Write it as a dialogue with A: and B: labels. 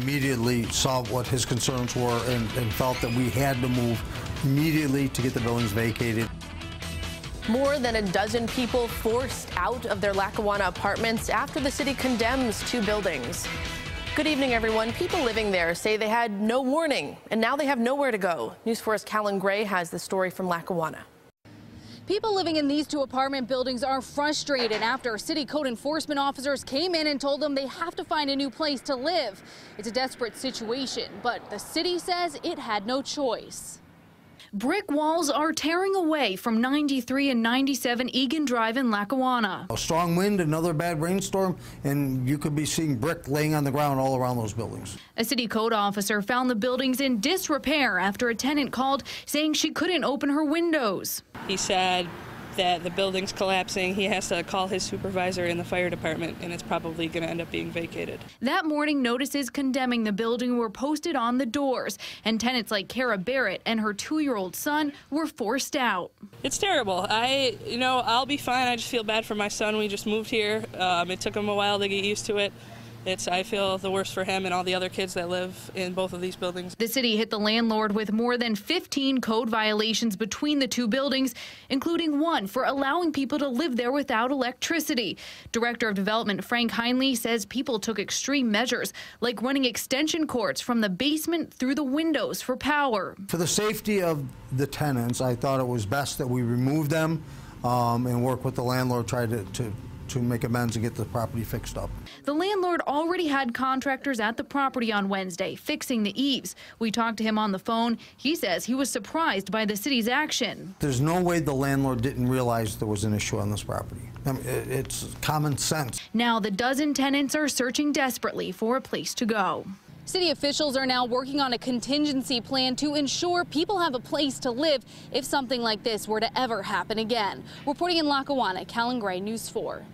A: Immediately saw what his concerns were and felt that we had to move immediately to get the buildings vacated.
B: More than a dozen people forced out of their Lackawanna apartments after the city condemns 2 buildings. Good evening, everyone. People living there say they had no warning, and now they have nowhere to go. News 4's Callan Gray has the story from Lackawanna.
C: People living in these 2 apartment buildings are frustrated after city code enforcement officers came in and told them they have to find a new place to live. It's a desperate situation, but the city says it had no choice. Brick walls are tearing away from 93 and 97 Egan Drive in Lackawanna.
A: A strong wind, another bad rainstorm, and you could be seeing brick laying on the ground all around those buildings.
C: A city code officer found the buildings in disrepair after a tenant called saying she couldn't open her windows.
D: He said that the building's collapsing. He has to call his supervisor in the fire department, and it's probably going to end up being vacated. That
C: morning, notices condemning the building were posted on the doors, and tenants like Kara Barrett and her 2-year-old son were forced out.
D: It's terrible. I'll be fine. I just feel bad for my son. We just moved here. It took him a while to get used to it. I feel the worst for him and all the other kids that live in both of these buildings.
C: The city hit the landlord with more than 15 code violations between the 2 buildings, including one for allowing people to live there without electricity. Director of Development Frank Heinle says people took extreme measures, like running extension cords from the basement through the windows for power.
A: For the safety of the tenants, I thought it was best that we remove them and work with the landlord, try to make amends and get the property fixed up.
C: The landlord already had contractors at the property on Wednesday fixing the eaves. We talked to him on the phone. He says he was surprised by the city's action.
A: There's no way the landlord didn't realize there was an issue on this property. I mean, it's common sense.
C: Now the dozen tenants are searching desperately for a place to go. City officials are now working on a contingency plan to ensure people have a place to live if something like this were to ever happen again. Reporting in Lackawanna, Callan Gray, News 4.